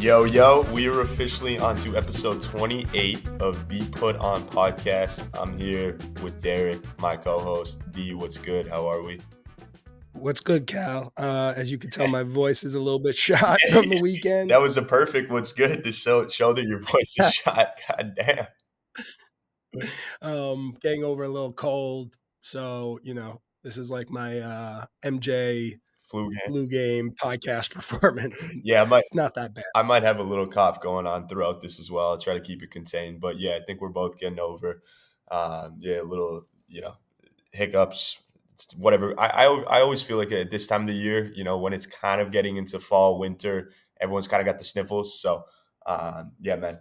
Yo, we are officially on to episode 28 of the Put On podcast. I'm here with Derek, my co-host. D, what's good? How are we? What's good, Cal? As you can tell, my voice is a little bit shot from the weekend. That was a perfect what's good to show that your voice is shot. God damn. Getting over a little cold. So, this is like my MJ flu game podcast performance. Yeah, It's not that bad. I might have a little cough going on throughout this as well. I'll try to keep it contained. But yeah, I think we're both getting over a little, hiccups, whatever. I always feel like at this time of the year, when it's kind of getting into fall, winter, everyone's kind of got the sniffles. So yeah, man.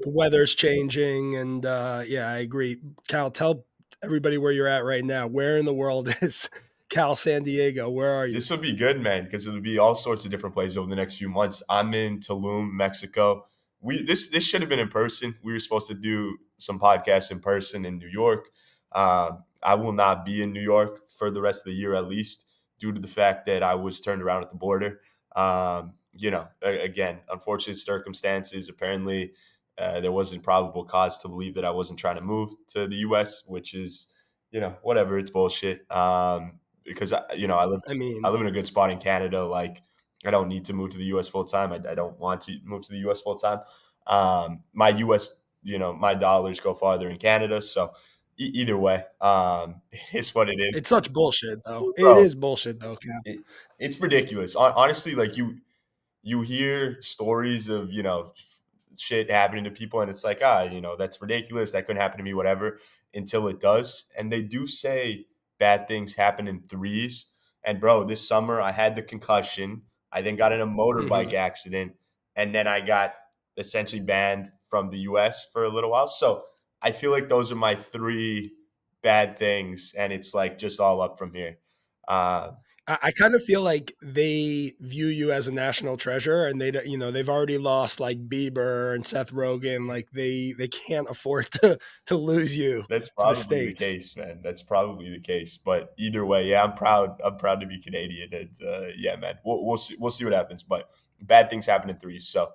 The weather's changing, and yeah, I agree. Cal, tell everybody where you're at right now. Where in the world is Cal Sandiego? Where are you? This will be good, man, because it'll be all sorts of different places over the next few months. I'm in Tulum, Mexico. This should have been in person. We were supposed to do some podcasts in person in New York. I will not be in New York for the rest of the year, at least, due to the fact that I was turned around at the border. Again, unfortunate circumstances. Apparently, there wasn't probable cause to believe that I wasn't trying to move to the U.S., which is, whatever. It's bullshit. Because I live in a good spot in Canada. Like, I don't need to move to the U.S. full time. I don't want to move to the U.S. full time. My U.S. my dollars go farther in Canada. So either way, it's what it is. It's such bullshit, though. Bro, It is bullshit, though, Cal. It's ridiculous. Honestly, like you hear stories of shit happening to people, and it's like that's ridiculous. That couldn't happen to me, whatever. Until it does, and they do say bad things happen in threes. And bro, this summer I had the concussion. I then got in a motorbike accident, and then I got essentially banned from the U.S. for a little while. So I feel like those are my three bad things, and it's like just all up from here. I kind of feel like they view you as a national treasure, and they've already lost like Bieber and Seth Rogen. Like they can't afford to lose you That's to the probably the States. case, man. That's probably the case. But either way, yeah, I'm proud. I'm proud to be Canadian, and yeah, man, we'll see. We'll see what happens. But bad things happen in threes, so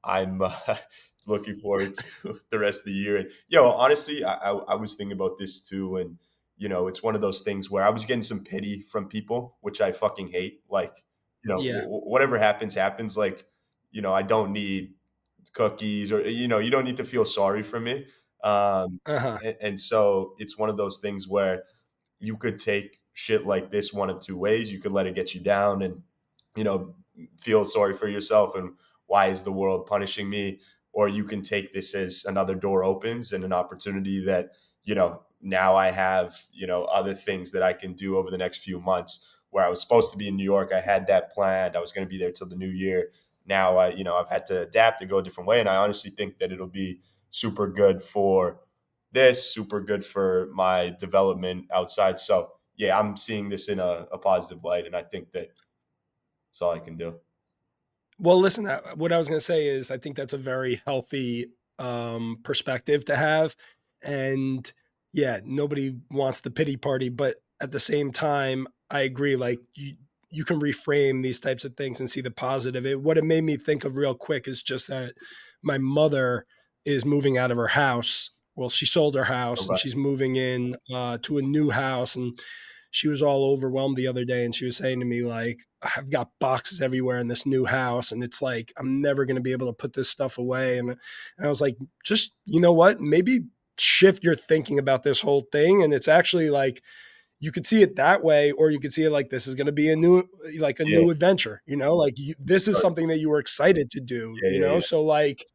I'm looking forward to the rest of the year. And honestly, I was thinking about this too, and it's one of those things where I was getting some pity from people, which I fucking hate. Like, Yeah. whatever happens, happens. Like, I don't need cookies, or you don't need to feel sorry for me. Uh-huh. And so it's one of those things where you could take shit like this one of two ways. You could let it get you down and, you know, feel sorry for yourself and why is the world punishing me? Or you can take this as another door opens and an opportunity that, now I have, other things that I can do over the next few months. Where I was supposed to be in New York, I had that planned. I was going to be there till the new year. Now I've had to adapt and go a different way. And I honestly think that it'll be super good for this, super good for my development outside. So yeah, I'm seeing this in a positive light, and I think that that's all I can do. Well, listen, what I was going to say is I think that's a very healthy perspective to have. And yeah, nobody wants the pity party, but at the same time, I agree. Like you can reframe these types of things and see the positive. What it made me think of real quick is just that my mother is moving out of her house. Well, she sold her house and she's moving in to a new house, and she was all overwhelmed the other day, and she was saying to me, like, I've got boxes everywhere in this new house, and it's like I'm never going to be able to put this stuff away. And I was like, just, you know what, maybe shift your thinking about this whole thing. And it's actually like you could see it that way, or you could see it like this is going to be a new adventure, like this is something that you were excited to do, so like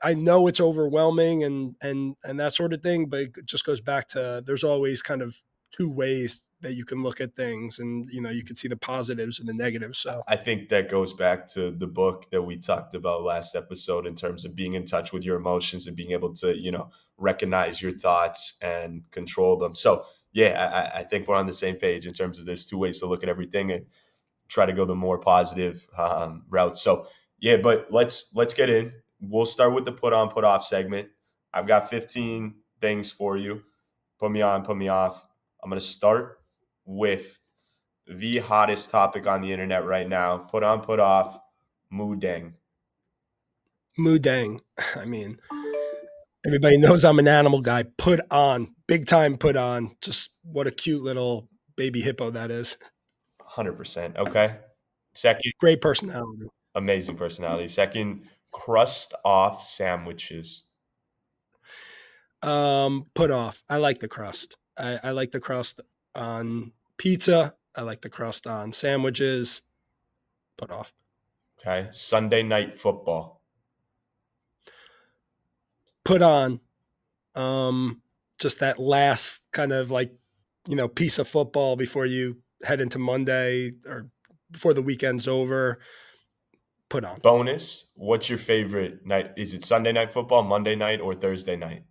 I know it's overwhelming and that sort of thing, but it just goes back to there's always kind of two ways that you can look at things, and you can see the positives and the negatives. So I think that goes back to the book that we talked about last episode in terms of being in touch with your emotions and being able to recognize your thoughts and control them. So yeah, I think we're on the same page in terms of there's two ways to look at everything and try to go the more positive route. So yeah, but let's get in. We'll start with the put on, put off segment. I've got 15 things for you. Put me on, put me off. I'm going to start with the hottest topic on the internet right now. Put on, put off, mooding. Mudang. I mean, everybody knows I'm an animal guy. Put on, big time put on. Just what a cute little baby hippo that is. 100%. Okay. Second, Great personality. amazing personality. Second, crust off sandwiches. Put off. I like the crust. I like the crust on pizza. I like the crust on sandwiches. Put off. Okay. Sunday night football. Put on. Um, just that last kind of like, piece of football before you head into Monday or before the weekend's over. Put on. Bonus. What's your favorite night? Is it Sunday night football, Monday night, or Thursday night?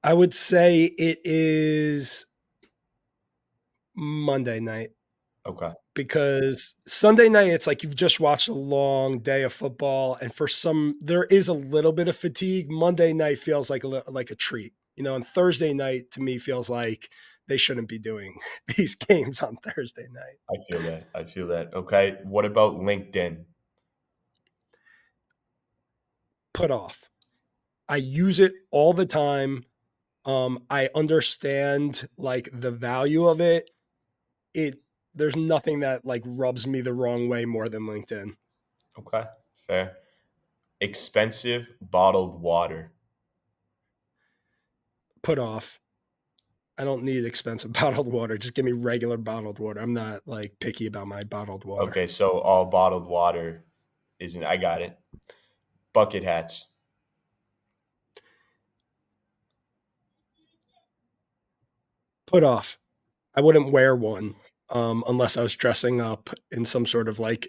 I would say it is Monday night Okay. because Sunday night it's like you've just watched a long day of football, and for some there is a little bit of fatigue. Monday night feels like a treat, and Thursday night to me feels like they shouldn't be doing these games on Thursday night. I feel that. I feel that. Okay. What about LinkedIn? Put off. I use it all the time. I understand like the value of it. It There's nothing that like rubs me the wrong way more than LinkedIn. Okay. Fair. Expensive bottled water. Put off. I don't need expensive bottled water. Just give me regular bottled water. I'm not like picky about my bottled water. Okay. So all bottled water isn't, I got it. Bucket hats. Put off. I wouldn't wear one unless I was dressing up in some sort of like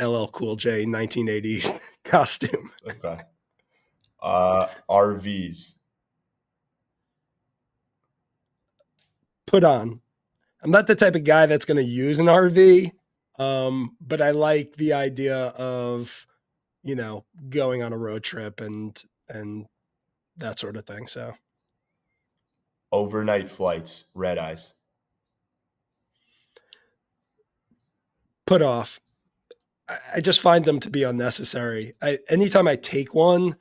LL Cool J 1980s costume. Okay. RVs. Put on. I'm not the type of guy that's going to use an RV, but I like the idea of going on a road trip and that sort of thing. So Overnight flights. Red eyes. put off. I just find them to be unnecessary. Anytime I take one,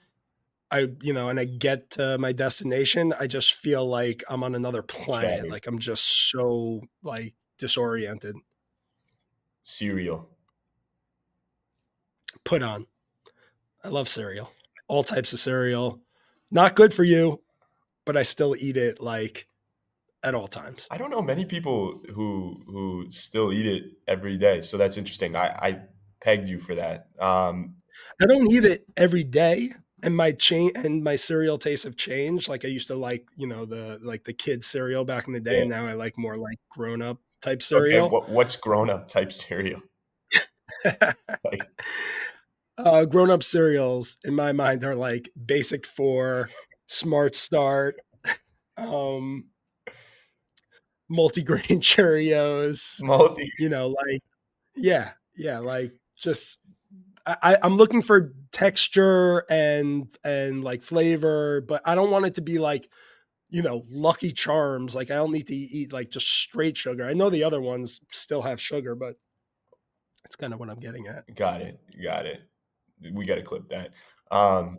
and I get to my destination, I just feel like I'm on another planet. Shattered. Like I'm just so like disoriented. Cereal. Put on. I love cereal. All types of cereal. Not good for you, but I still eat it like at all times. I don't know many people who still eat it every day. So that's interesting. I pegged you for that. I don't eat it every day, and my cereal tastes have changed. Like I used to like, the kids cereal back in the day, Yeah. and now I like more like grown up type Okay. cereal. What's grown up type cereal? Like, Grown up cereals in my mind are like Basic Four, Smart Start, um, multigrain Cheerios. multi. Like yeah, like just I'm looking for texture and like flavor, but I don't want it to be like Lucky Charms. Like I don't need to eat like just straight sugar. I know the other ones still have sugar, but that's kind of what I'm getting at. Got it. Got it. We got to clip that. Um,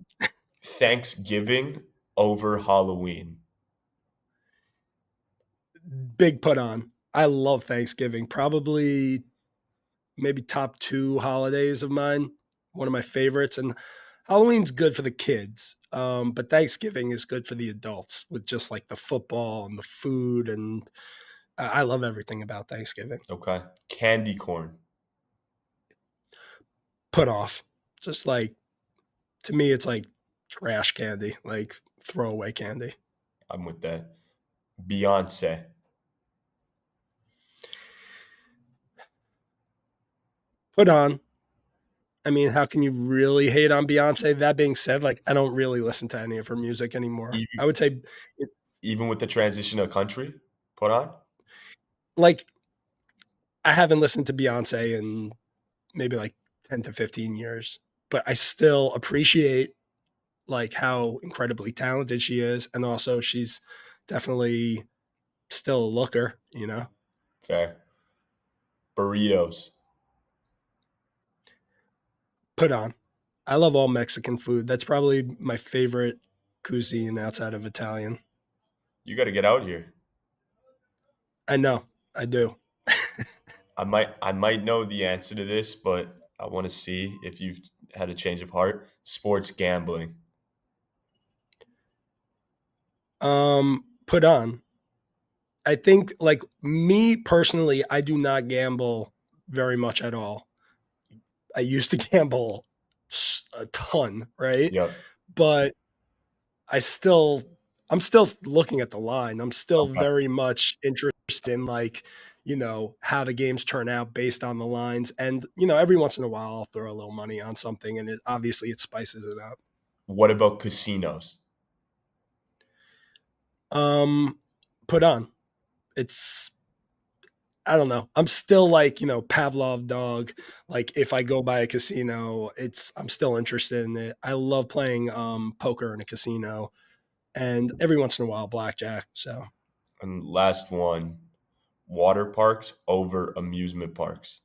Thanksgiving over Halloween. Big put on. I love Thanksgiving. Probably maybe top two holidays of mine. One of my favorites. And Halloween's good for the kids, but Thanksgiving is good for the adults with just like the football and the food. And I love everything about Thanksgiving. Okay. Candy corn. Put off. Just like, to me, it's like trash candy, like throwaway candy. I'm with that. Beyonce. Put on. I mean, how can you really hate on Beyonce? That being said, like I don't really listen to any of her music anymore. Even, I would say, even with the transition of country, put on. like, I haven't listened to Beyonce in maybe like 10 to 15 years, but I still appreciate like how incredibly talented she is, and also she's definitely still a looker. Fair. Burritos. Put on. I love all Mexican food. That's probably my favorite cuisine outside of Italian. You got to get out here. I know, I do. I might know the answer to this, but I want to see if you've had a change of heart. Sports gambling. Put on. I think, like me personally, I do not gamble very much at all. I used to gamble a ton, right? Yep. But I still, I'm still looking at the line. I'm still Okay. very much interested in, like, how the games turn out based on the lines. And, every once in a while I'll throw a little money on something, and obviously it spices it up. What about casinos? Um, Put on. It's I don't know. I'm still like, Pavlov dog. Like if I go by a casino, I'm still interested in it. I love playing poker in a casino, and every once in a while blackjack. So And last one, water parks over amusement parks.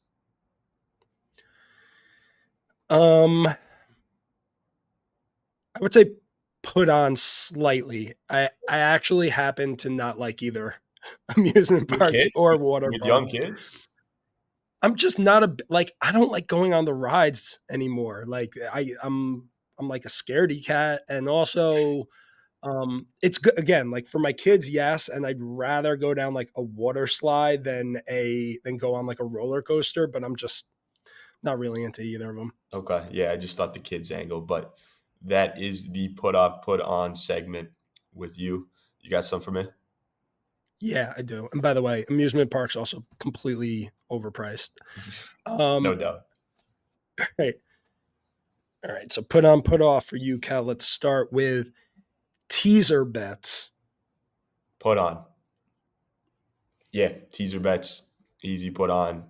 I would say put on slightly. I actually happen to not like either amusement With parks kids? or With, water with young parks. kids? I'm just not like I don't like going on the rides anymore. Like I'm like a scaredy cat, and also it's good again, like for my kids, yes, and I'd rather go down like a water slide than go on like a roller coaster, but I'm just not really into either of them. Okay. Yeah, I just thought the kids angle, but that is the put off, put on segment with you. You got some for me? Yeah, I do. And by the way, amusement parks also completely overpriced. No Um, doubt. right. All right. So put on, put off for you, Cal. Let's start with teaser bets. Put on. Yeah, teaser bets, easy put on,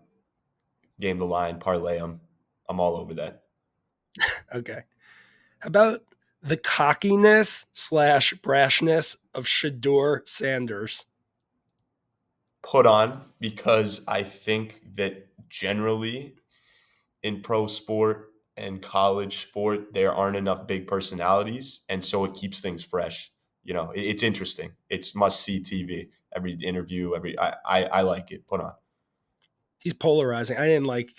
game the line, parlay them. I'm all over that. Okay. How about the cockiness slash brashness of Shador Sanders? Put on because I think that generally in pro sport and college sport, there aren't enough big personalities. And so it keeps things fresh. It's interesting. It's must see TV. Every interview, I like it. Put on. He's polarizing. I didn't like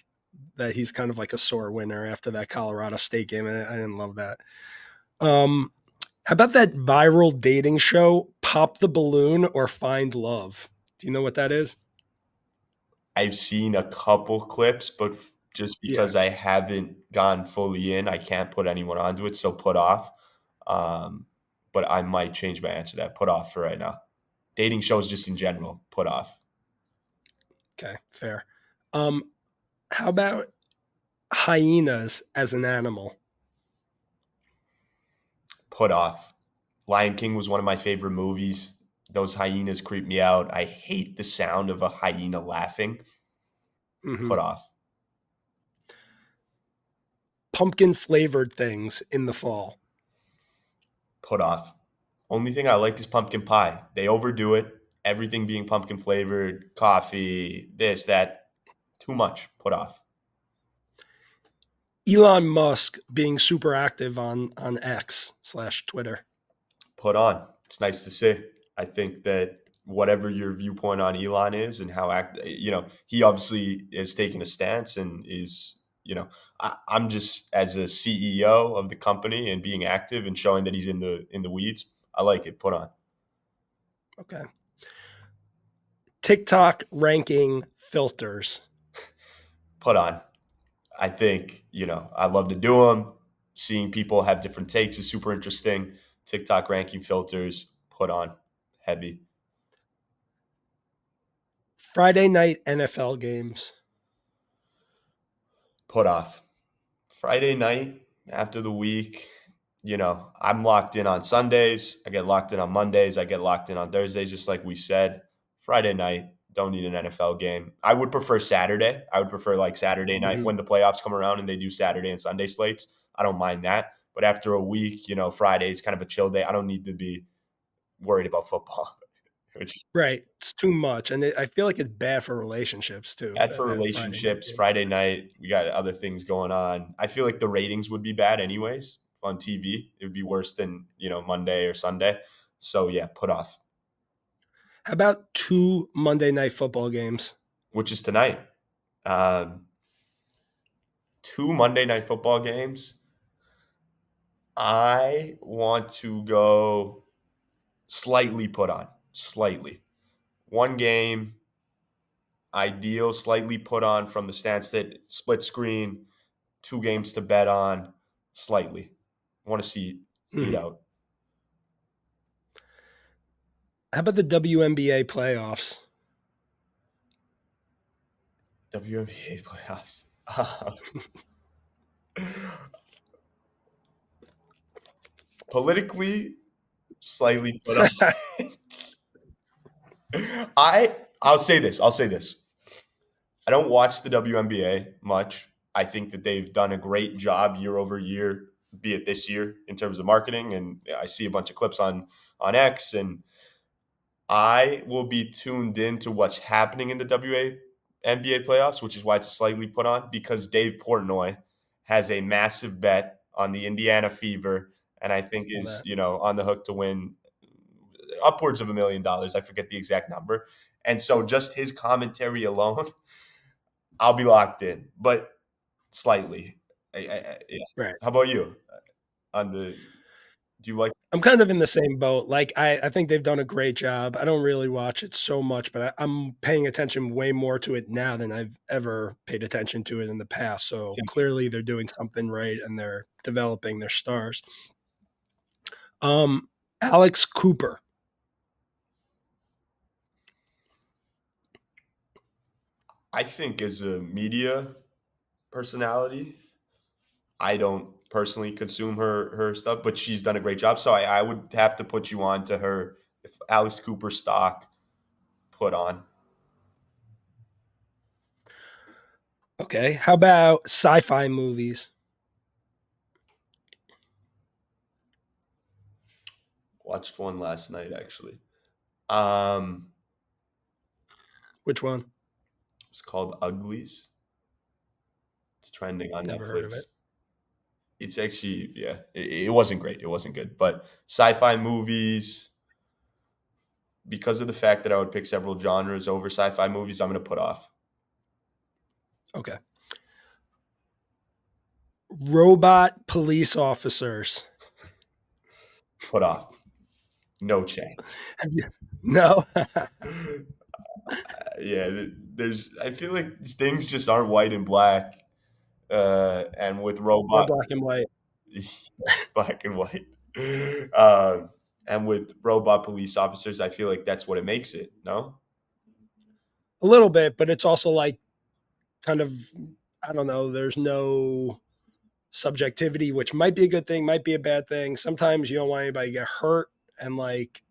that he's kind of like a sore winner after that Colorado State game. I didn't love that. Um, how about that viral dating show, Pop the Balloon or Find Love? Do you know what that is? I've seen a couple clips, but just Yeah. because I haven't gone fully in, I can't put anyone onto it. So put off. Um, but I might change my answer to that. Put off for right now. Dating shows just in general, put off. Okay. Fair. Um, how about hyenas as an animal? Put off. Lion King was one of my favorite movies. Those hyenas creep me out. I hate the sound of a hyena laughing. Hmm. Put off. Pumpkin flavored things in the fall. Put off. Only thing I like is pumpkin pie. They overdo it. Everything being pumpkin flavored, coffee, this, that. Too much. Put off. Elon Musk being super active on X slash Twitter. Put on. It's nice to see. I think that whatever your viewpoint on Elon is and how he obviously is taking a stance and is, I'm just as a CEO of the company and being active and showing that he's in the weeds. I like it. Put on. Okay. TikTok ranking filters. Put on. I think, I love to do them. Seeing people have different takes is super interesting. TikTok ranking filters, put on. Heavy. Friday night NFL games. Put off. Friday night after the week, I'm locked in on Sundays. I get locked in on Mondays. I get locked in on Thursdays, just like we said. Friday night, don't need an NFL game. I would prefer Saturday. I would prefer like Saturday night Mhm. when the playoffs come around and they do Saturday and Sunday slates. I don't mind that. But after a week, Friday is kind of a chill day. I don't need to be worried about football. which is Right. It's too much, and I feel like it's bad for relationships too, bad that for that Friday night relationships. game. Friday night, we got other things going on. I feel like the ratings would be bad anyways on TV. It would be worse than, Monday or Sunday. So yeah, put off, How about 2 Monday Night Football games? which is tonight. Um, two Monday night football games. I want to go slightly put on, slightly. One game, ideal, slightly put on from the stance that split screen, two games to bet on, slightly. I want to see it Mhm. out. How about the WNBA playoffs? WNBA playoffs. Politically, slightly put on. I'll say this. I'll say this. I don't watch the WNBA much. I think that they've done a great job year over year, be it this year in terms of marketing. And I see a bunch of clips on X, and I will be tuned in to what's happening in the WNBA playoffs, which is why it's slightly put on because Dave Portnoy has a massive bet on the Indiana Fever, and I think Saw is that. on the hook to win upwards of $1 million. I forget the exact number, and so just his commentary alone, I'll be locked in, but slightly. Yeah. Right. How about you? On the Do you like? I'm kind of in the same boat. Like, I think they've done a great job. I don't really watch it so much, but I'm paying attention way more to it now than I've ever paid attention to it in the past. So clearly, they're doing something right and they're developing their stars. Um, Alex Cooper. I think as a media personality, I don't personally consume her stuff, but she's done a great job. So I would have to put you on to her if Alice Cooper stock put on. Okay. How about sci-fi movies? Watched one last night actually. Um, Which one? it's called Uglies. It's trending on Never heard of Netflix. it. It's actually it wasn't great. It wasn't good, but sci-fi movies, because of the fact that I would pick several genres over sci-fi movies, I'm going to put off. Okay. Robot police officers. Put off. No chance. Have you? No. Yeah, there's. I feel like things just aren't white and black, and with Or robot, black and white. black and white, uh, and with robot police officers, I feel like that's what it makes it. No, A little bit, but it's also like kind of, I don't know, there's no subjectivity, which might be a good thing, might be a bad thing. Sometimes you don't want anybody to get hurt, and like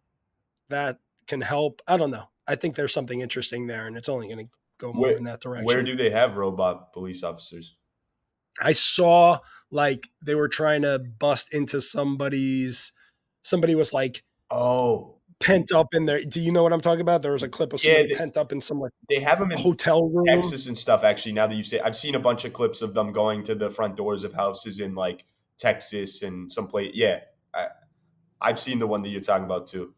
that can help. I don't know. I think there's something interesting there, and it's only going to go more where in that where direction. do they have robot police officers? I saw like they were trying to bust into somebody was like Oh, pent up in there. Do you know what I'm talking about? There was a clip of yeah, somebody pent up in some like they have them in hotel room. Texas and stuff. Actually, now that you say, I've seen a bunch of clips of them going to the front doors of houses in like Texas and some place. Yeah, I've seen the one that you're talking about too.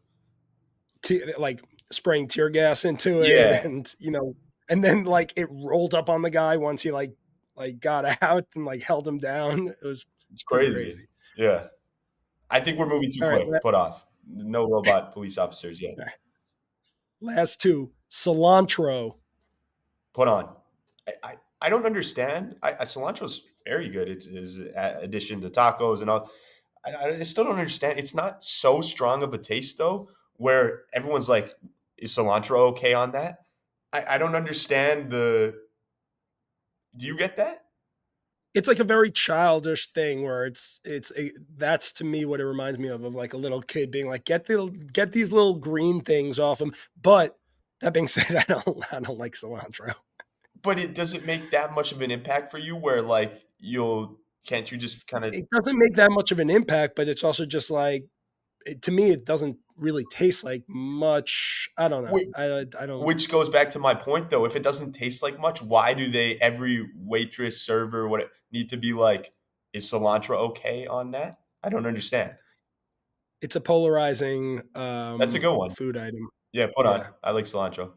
Like spraying tear gas into it, Yeah, and and then like it rolled up on the guy once he like got out and like held him down. It was it's pretty crazy. crazy. Yeah. I think we're moving too All right, quick. Put off. No robot police officers yet. all right. Last two, cilantro. Put on. I don't understand. Cilantro's very good. It's his addition to tacos and all. I still don't understand. It's not so strong of a taste though, where everyone's like, "Is cilantro okay on that?" I don't understand the. Do you get that? It's like a very childish thing where that's to me what it reminds me of like a little kid being like, get these little green things off them. But that being said, I don't like cilantro. But it doesn't make that much of an impact for you, where can't you just kind of It doesn't make that much of an impact, but it's also just like, to me, it doesn't really taste like much. I don't know. Whi- I don't. Which goes back to my point, though. If it doesn't taste like much, why do they every waitress, server, what need to be like? Is cilantro okay on that? I don't understand. It's a polarizing That's a good one. food item. Yeah, put on. Yeah. I like cilantro.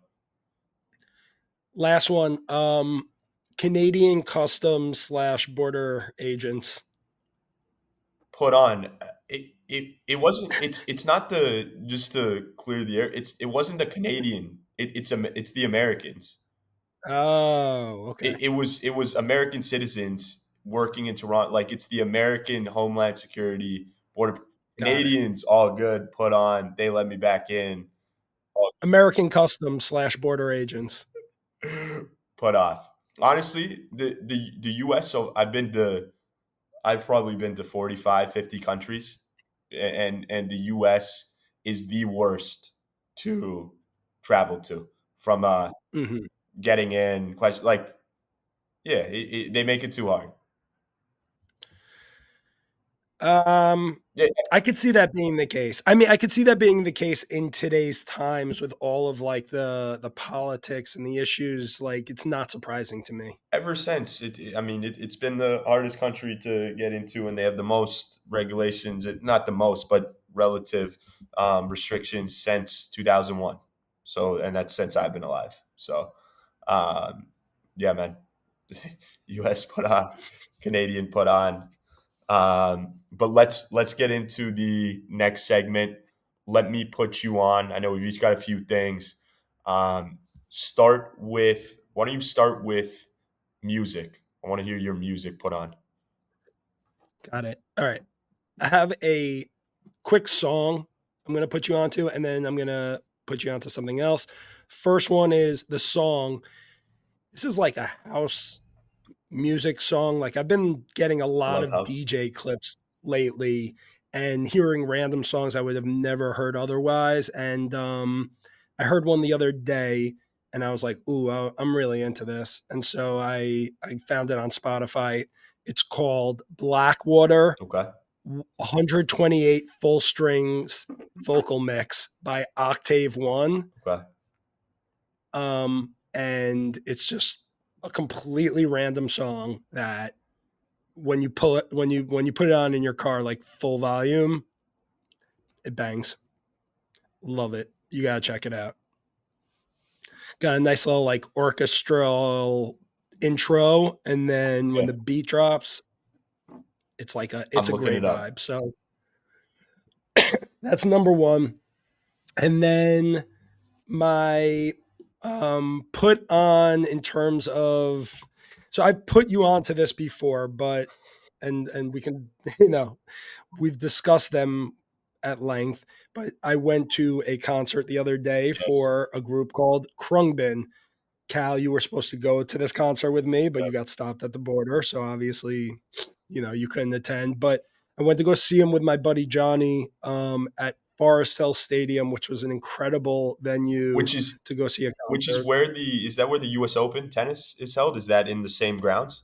Last one. Canadian customs slash border agents. Put on. It wasn't. It's not the just to clear the air. It wasn't the Canadian. It's the Americans. Oh, okay. It was American citizens working in Toronto. Like it's the American Homeland Security border. Got it. Canadians all good. Put on. They let me back in. All American customs slash border agents. put off. Honestly, the U.S. So I've probably been to 45, 50 countries, and the U.S. is the worst to travel to from Hmm. getting in. Question like yeah, they make it too hard. Um, Yeah, I could see that being the case. I mean, I could see that being the case in today's times with all of like the politics and the issues. Like, it's not surprising to me. ever since I mean, it's been the hardest country to get into, and they have the most regulations. Not the most, but relative restrictions since 2001. So, and that's since I've been alive. So, um, yeah, man. U.S. put on, Canadian put on. But let's get into the next segment. Let me put you on. I know we've each got a few things. Um, start with. Why don't you start with music? I want to hear your music put on. Got it. All right. I have a quick song I'm going to put you onto, and then I'm going to put you onto something else. First one is the song. This is like a house music song. Like I've been getting a I lot love of house. DJ clips lately and hearing random songs I would have never heard otherwise. And I heard one the other day and I was like, ooh, I'm really into this. And so I found it on Spotify. It's called Blackwater Okay. 128 full strings vocal mix by Octave One. Okay. And it's just a completely random song that when you pull it when you put it on in your car like full volume, it bangs. Love it. You gotta check it out. Got a nice little like orchestral intro, and then when Yeah. the beat drops, it's I'm a looking great it up. vibe. So that's number one. And then my put on in terms of, so I've put you on to this before, but and we can we've discussed them at length, but I went to a concert the other day Yes. for a group called Khruangbin. Cal, you were supposed to go to this concert with me, but you got stopped at the border, so obviously, you couldn't attend. But I went to go see him with my buddy Johnny at Forest Hill Stadium, which was an incredible venue Which is to go see a which is concert. where the is that where the U.S. Open tennis is held? Is that in the same grounds?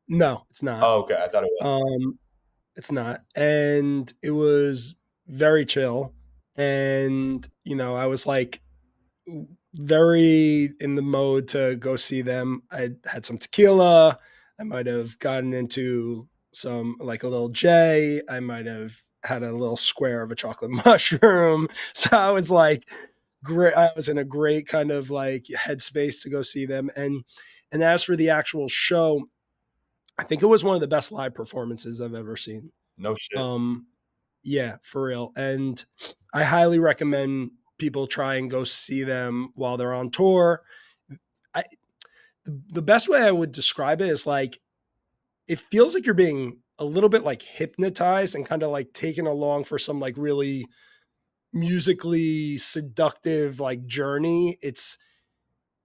No, it's not. Oh, okay. I thought it was. Um, it's not, and it was very chill. And I was like very in the mode to go see them. I had some tequila. I might have gotten into some like a little J. I might have had a little square of a chocolate mushroom. So I was like great. I was in a great kind of like headspace to go see them. And as for the actual show, I think it was one of the best live performances I've ever seen. No shit. Um, yeah, for real. And I highly recommend people try and go see them while they're on tour. I the best way I would describe it is like it feels like you're being a little bit like hypnotized and kind of like taken along for some like really musically seductive like journey. It's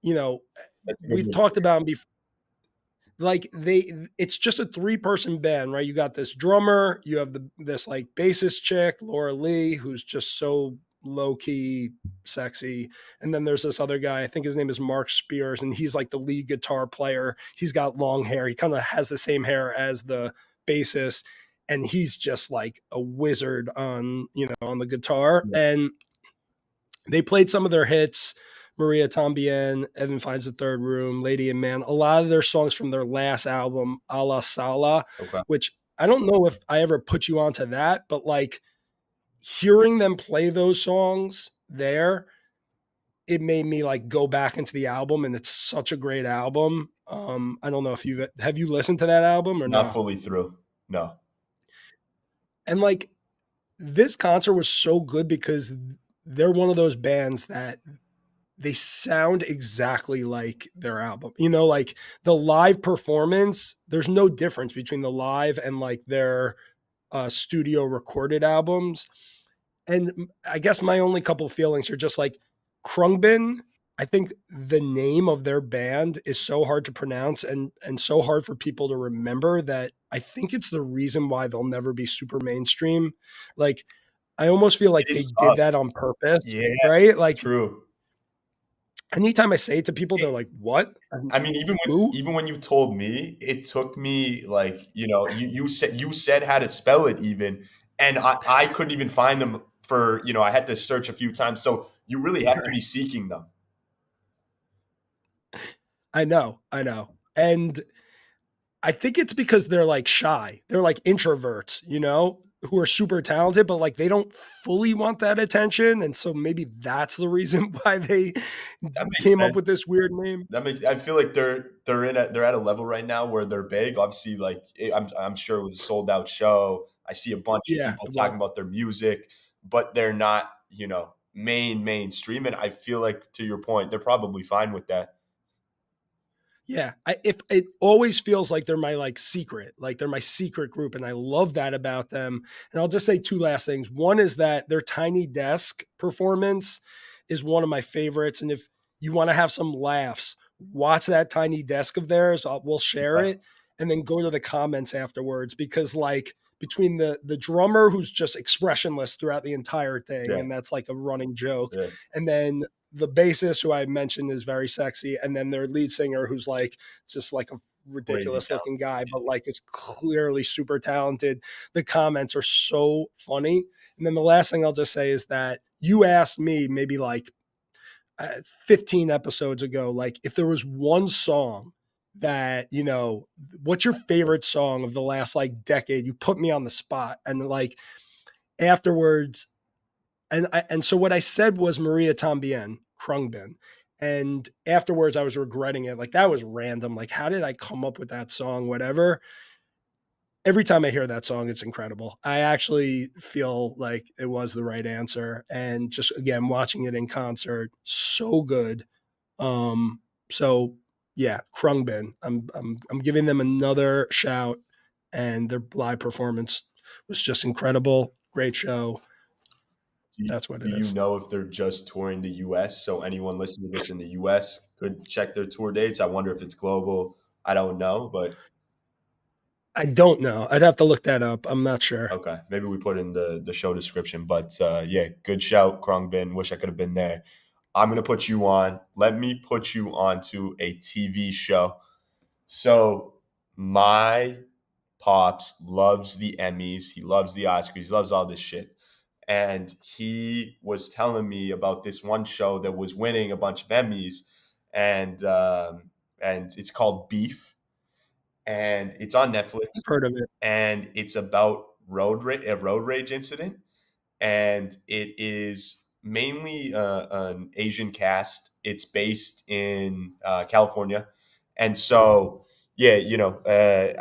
you know That's a good we've move. talked about before, like it's just a three-person band, right? You got this drummer, you have this like bassist chick Laura Lee, who's just so low-key sexy, and then there's this other guy, I think his name is Mark Spears, and he's like the lead guitar player. He's got long hair, he kind of has the same hair as the bassist, and he's just like a wizard on, on the guitar. Yeah. And they played some of their hits, Maria Tambien, Evan Finds the Third Room, Lady and Man, a lot of their songs from their last album, A La Sala, Okay. which I don't know if I ever put you onto that, but like hearing them play those songs there, it made me like go back into the album, and it's such a great album. I don't know if have you listened to that album or Not no? fully through. No. And like this concert was so good because they're one of those bands that they sound exactly like their album. Like the live performance, there's no difference between the live and like their studio recorded albums. And I guess my only couple feelings are just like Khruangbin. I think the name of their band is so hard to pronounce and so hard for people to remember that I think it's the reason why they'll never be super mainstream. Like I almost feel It like they is did tough. that on purpose, Yeah, right? Like true. anytime I say it to people, they're like, "What? I mean, Who?" even when you told me, it took me like, you said how to spell it even, and I couldn't even find them for, I had to search a few times. So you really have to be seeking them. I know, and I think it's because they're like shy. They're like introverts, who are super talented, but like they don't fully want that attention. And so maybe that's the reason why they That makes came up sense. with this weird name. I feel like they're at a level right now where they're big. Obviously, like I'm sure it was a sold out show. I see a bunch of Yeah, people it talking was. about their music, but they're not, mainstream. And I feel like, to your point, they're probably fine with that. Yeah, if it always feels like they're my like secret, like they're my secret group, and I love that about them. And I'll just say two last things. One is that their Tiny Desk performance is one of my favorites, and if you want to have some laughs, watch that Tiny Desk of theirs. We'll share Okay. it, and then go to the comments afterwards because like between the drummer who's just expressionless throughout the entire thing, Yeah, and that's like a running joke, yeah, and then the bassist who I mentioned is very sexy, and then their lead singer who's like just like a crazy ridiculous talent. looking guy, but like is clearly super talented. The comments are so funny. And then the last thing I'll just say is that you asked me maybe like 15 episodes ago, like if there was one song that, what's your favorite song of the last like decade? You put me on the spot. And like afterwards, and so what I said was Maria Tambien, Khruangbin. And afterwards I was regretting it. Like that was random. Like how did I come up with that song? Whatever. Every time I hear that song, it's incredible. I actually feel like it was the right answer. And just again, watching it in concert, so good. So yeah, Khruangbin. I'm giving them another shout, and their live performance was just incredible. Great show. That's what Do it you is. know if they're just touring the US? So anyone listening to this in the US could check their tour dates. I wonder if it's global. I don't know, but I don't know. I'd have to look that up. I'm not sure. okay. Maybe we put in the show description. But yeah, good shout, Khruangbin. Wish I could have been there. I'm gonna put you on. Let me put you on to a TV show. So my pops loves the Emmys. He loves the Oscars. He loves all this shit. And he was telling me about this one show that was winning a bunch of Emmys, and it's called Beef, and it's on I've Netflix, heard of it. and it's about a road rage incident, and it is mainly an Asian cast. It's based in California, and so yeah,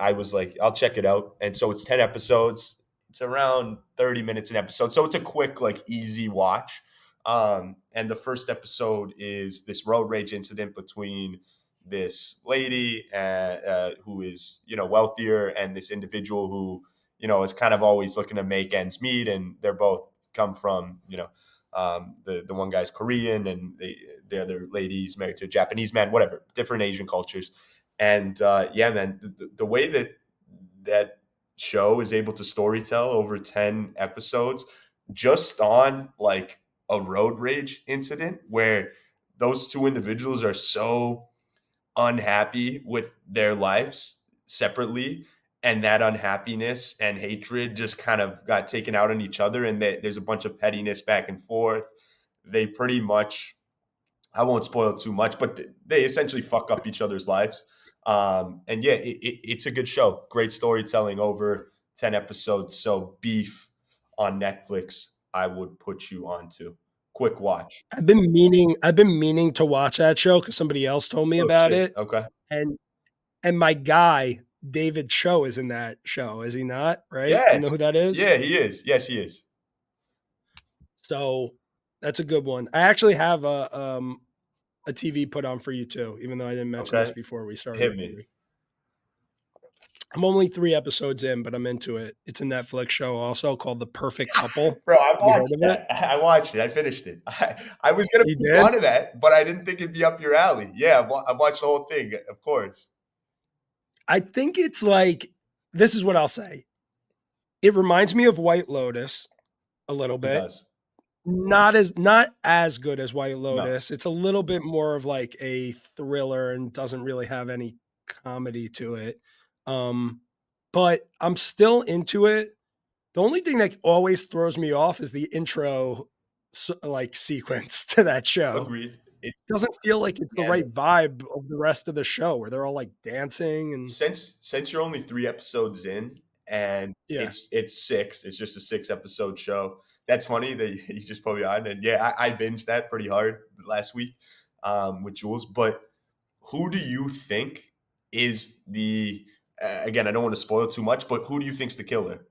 I was like, I'll check it out, and so it's 10 episodes. It's around 30 minutes an episode, so it's a quick, like, easy watch. And the first episode is this road rage incident between this lady who is wealthier, and this individual who is kind of always looking to make ends meet, and they're both come from the one guy's Korean, and the other lady's married to a Japanese man, whatever, different Asian cultures. And yeah, man, the way that show is able to storytell over 10 episodes just on like a road rage incident where those two individuals are so unhappy with their lives separately, and that unhappiness and hatred just kind of got taken out on each other, and there's a bunch of pettiness back and forth. They pretty much, I won't spoil too much, but they essentially fuck up each other's lives. And yeah, it's a good show. Great storytelling over 10 episodes. So Beef on Netflix, I would put you onto. Quick watch. I've been meaning to watch that show because somebody else told me Oh about shit. it, Okay. and my guy David Cho is in that show, is he not? Right? You know Yes. who that is? Yeah, he is. Yes, he is. So that's a good one. I actually have a TV put on for you too, even though I didn't mention this Okay. before we started Hit me. recording. I'm only 3 episodes in, but I'm into it. It's a Netflix show also called The Perfect Couple. Bro, I Have you heard watched of it? that. I watched it. I finished it. I was gonna You put you did? onto that, but I didn't think it'd be up your alley. Yeah, I watched the whole thing, of course. I think it's like, this is what I'll say. It reminds me of White Lotus a little It bit. does. Not as good as White No. Lotus. It's a little bit more of like a thriller and doesn't really have any comedy to it. Um, but I'm still into it. The only thing that always throws me off is the intro like sequence to that show. Agreed. It Doesn't feel like it's the yeah, right vibe of the rest of the show where they're all like dancing and since you're only 3 episodes in and yeah. it's six, it's just a 6 episode show. That's funny that you just put me on. And yeah, I binged that pretty hard last week with Jules. But who do you think is the again, I don't want to spoil too much, but who do you think's the killer?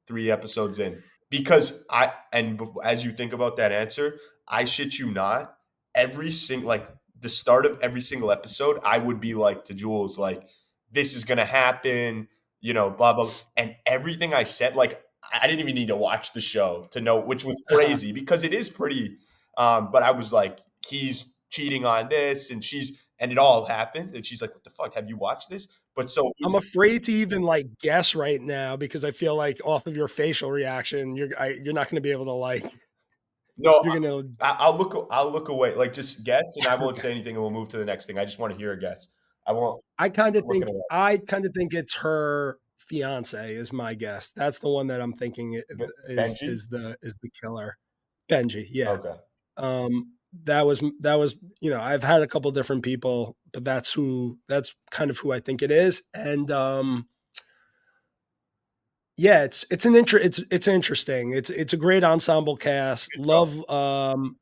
3 episodes in, because as you think about that answer, I shit you not, every single like the start of every single episode, I would be like to Jules, like, this is gonna happen, blah blah, and everything I said, like, I didn't even need to watch the show to know, which was Uh-huh. crazy because it is pretty. But I was like, he's cheating on this, and it all happened, and she's like, what the fuck? Have you watched this? But so I'm afraid to even like guess right now because I feel like off of your facial reaction, you're not going to be able to like no, you're going to I'll look away. Like, just guess, and I won't okay. say anything, and we'll move to the next thing. I just want to hear a guess. I won't. I kind of I'm looking think it up. I kind of think it's her fiance is my guess. That's the one that I'm thinking is Benji. is the killer. Benji, yeah. Okay. That was I've had a couple different people, but that's kind of who I think it is. And yeah, it's interesting. It's a great ensemble cast. Good show. Love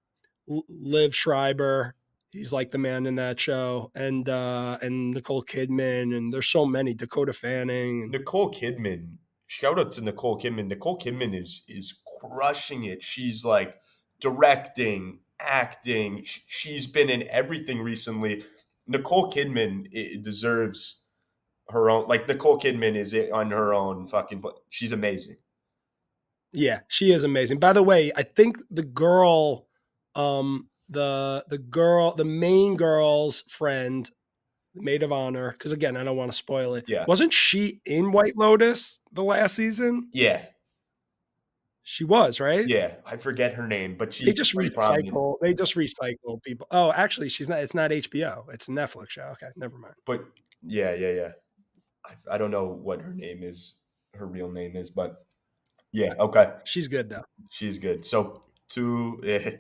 Liv Schreiber. He's like the man in that show, and Nicole Kidman, and there's so many, Dakota Fanning, and Nicole Kidman. Shout out to Nicole Kidman. Nicole Kidman is crushing it. She's like directing, acting. She's been in everything recently. Nicole Kidman deserves her own. Like, Nicole Kidman is it on her own fucking. She's amazing. yeah, she is amazing. By the way, I think the girl, the main girl's friend, maid of honor, because again, I don't want to spoil it. Yeah. Wasn't she in White Lotus the last season? Yeah. She was, right? Yeah, I forget her name, but They she's just pretty prominent. recycle. They just recycle people. Oh, actually, she's not. It's not HBO. It's a Netflix show. Okay, never mind. But yeah, yeah, yeah. I don't know what her name is, her real name is, but yeah, okay, She's good though. she's good. So a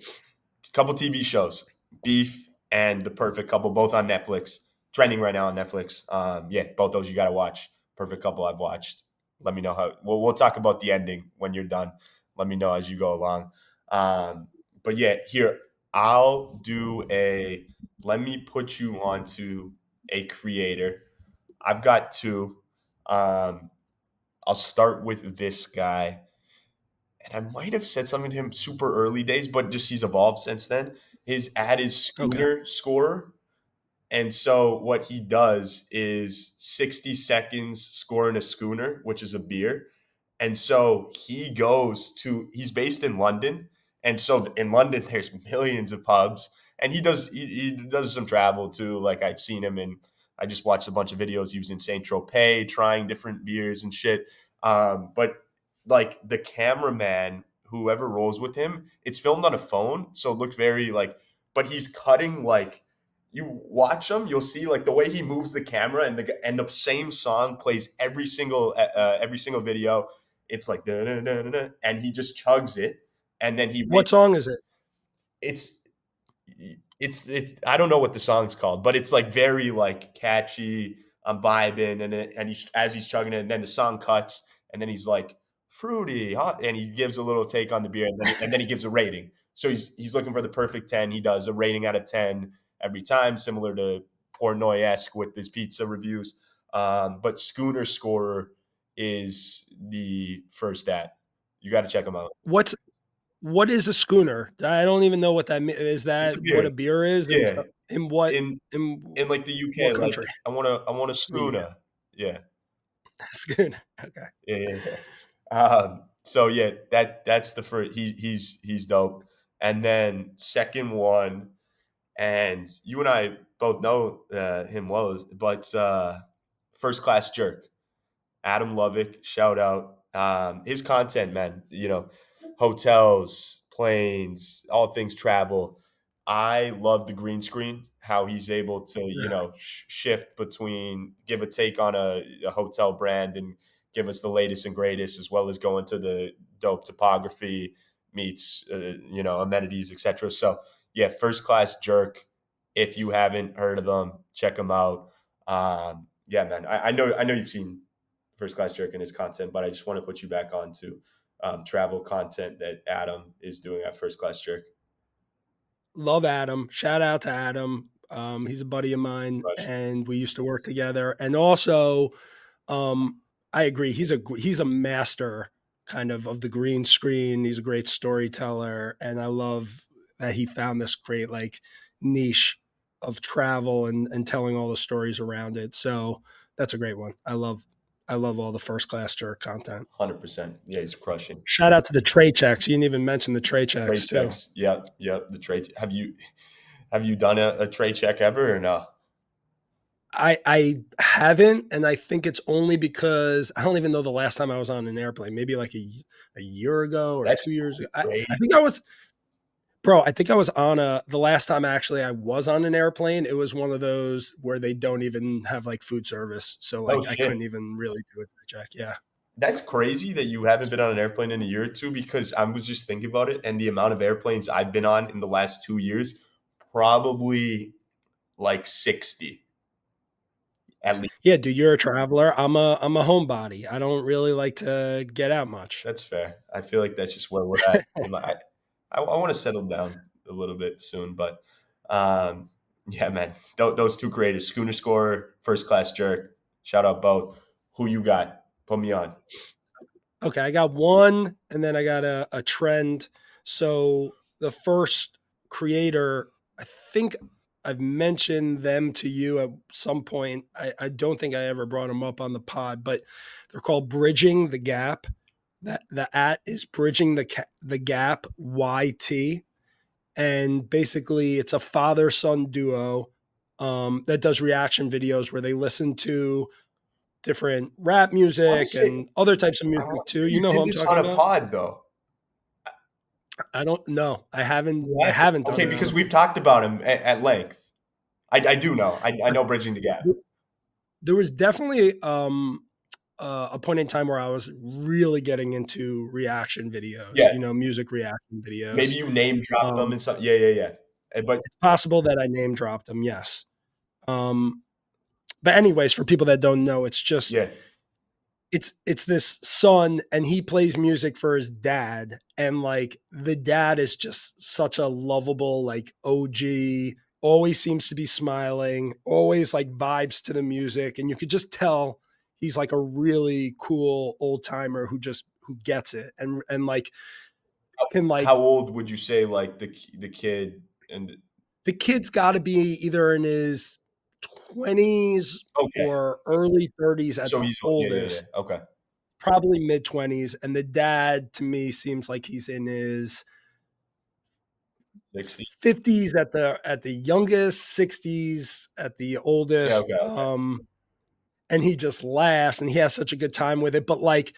couple TV shows, Beef and The Perfect Couple, both on Netflix, trending right now on Netflix. Yeah, both those you got to watch. Perfect Couple I've watched. Let me know how. We'll talk about the ending when you're done. Let me know as you go along. But yeah, here I'll do a. Let me put you onto a creator. I've got two. Um, I'll start with this guy, and I might have said something to him super early days, but just he's evolved since then. His ad is Okay. Schooner Scorer, and so what he does is 60 seconds scoring a schooner, which is a beer. And so he's based in London. And so in London, there's millions of pubs. And he does some travel too. Like, I've seen him I just watched a bunch of videos. He was in Saint Tropez trying different beers and shit. But like, the cameraman, whoever rolls with him, it's filmed on a phone. So it looks very like, but he's cutting like you watch him, you'll see like the way he moves the camera, and the same song plays every single video. It's like da, da, da, da, da, and he just chugs it, and then What song is it? it's it's I don't know what the song's called, but it's like very like catchy. I'm vibing, and he's as he's chugging it, and then the song cuts, and then he's like fruity, hot, and he gives a little take on the beer, and then he gives a rating. So he's looking for the perfect 10. He does a rating out of 10 every time, similar to Portnoy esque with his pizza reviews. But Schooner Scorer is the first at. You got to check him out. What is a schooner? I don't even know what that is. It's a That what beer. a beer is, and Yeah, so, in what in in in like the UK, what like country? I want a The UK. schooner. Yeah, Schooner. Okay. yeah, yeah, yeah. So yeah, that's the first. He's dope. And then second one, and you and I both know him well, but First Class Jerk. Adam Lovick, shout out. His content, man, hotels, planes, all things travel. I love the green screen, how he's able to, Yeah. shift between, give a take on a hotel brand and give us the latest and greatest, as well as go into the dope topography meets, amenities, etc. So, yeah, First Class Jerk. If you haven't heard of them, check them out. Yeah, man, I know you've seen First Class Jerk and his content, but I just want to put you back on to travel content that Adam is doing at First Class Jerk. Love Adam. Shout out to Adam. He's a buddy of mine, Crush. and we used to work together. And also, um, I agree. He's a master kind of the green screen. He's a great storyteller, and I love that he found this great like niche of travel and telling all the stories around it. So that's a great one. I love all the first class jerk content. 100%. Yeah, he's crushing. Shout out to the tray checks. You didn't even mention the tray Trade checks too. checks. Yep, yep. The trade. Have you done a trade check ever or no? I haven't, and I think it's only because I don't even know the last time I was on an airplane. Maybe like a year ago or That's 2 years ago. I think crazy. I was, bro. I think I was on the last time actually I was on an airplane. It was one of those where they don't even have like food service, so Oh like I shit. couldn't even really do a check. Yeah, That's crazy that you haven't been on an airplane in a year or two, because I was just thinking about it, and the amount of airplanes I've been on in the last 2 years, probably like 60 at least. yeah, dude. You're a traveler. I'm a homebody. I don't really like to get out much. That's fair. I feel like that's just where we're at. I want to settle down a little bit soon, but um, yeah, man, those two creators, Schooner Scorer, First Class Jerk, shout out both. Who you got? Put me on. Okay, I got one, and then I got a trend. So the first creator, I think I've mentioned them to you at some point. I don't think I ever brought them up on the pod, but they're called Bridging the Gap. That the at is Bridging the Gap YT, and basically it's a father son duo that does reaction videos where they listen to different rap I want to music say, and other types of I music want to too. say You you know who did I'm this on talking a about? pod though. I don't know. You I haven't. haven't done Okay, it on because we've talked about him at length. I do know. I know Bridging the Gap. a there was definitely a point in time where I was really getting into reaction videos, Yeah, you know, music reaction videos. maybe you name dropped them Um, and something. Yeah, yeah, yeah. But it's possible that I name dropped them, yes. Um, but anyways, for people that don't know, it's just yeah, it's this son and he plays music for his dad, and like the dad is just such a lovable like OG, always seems to be smiling, always like vibes to the music, and you could just tell he's like a really cool old timer who gets it and like can like how old would you say like the kid and the kid's got to be either in his 20s okay, or early 30s at so the he's yeah, yeah, yeah. oldest, Okay. probably mid 20s, and the dad to me seems like he's in his 60. 50s at the youngest, 60s at the Yeah, oldest. okay, okay. And he just laughs and he has such a good time with it, but like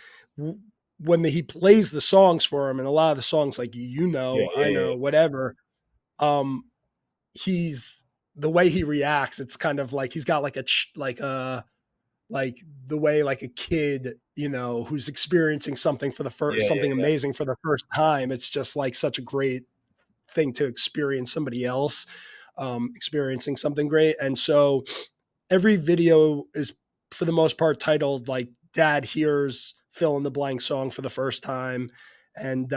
when he plays the songs for him, and a lot of the songs like Yeah, I yeah, yeah. know whatever, um he's the way he reacts, it's kind of like he's got like like the way like a kid, who's experiencing something for the first Yeah, yeah, something yeah. amazing for the first time. It's just like such a great thing to experience somebody else experiencing something great. And so every video is for the most part titled like "Dad hears fill in the blank song for the first time," and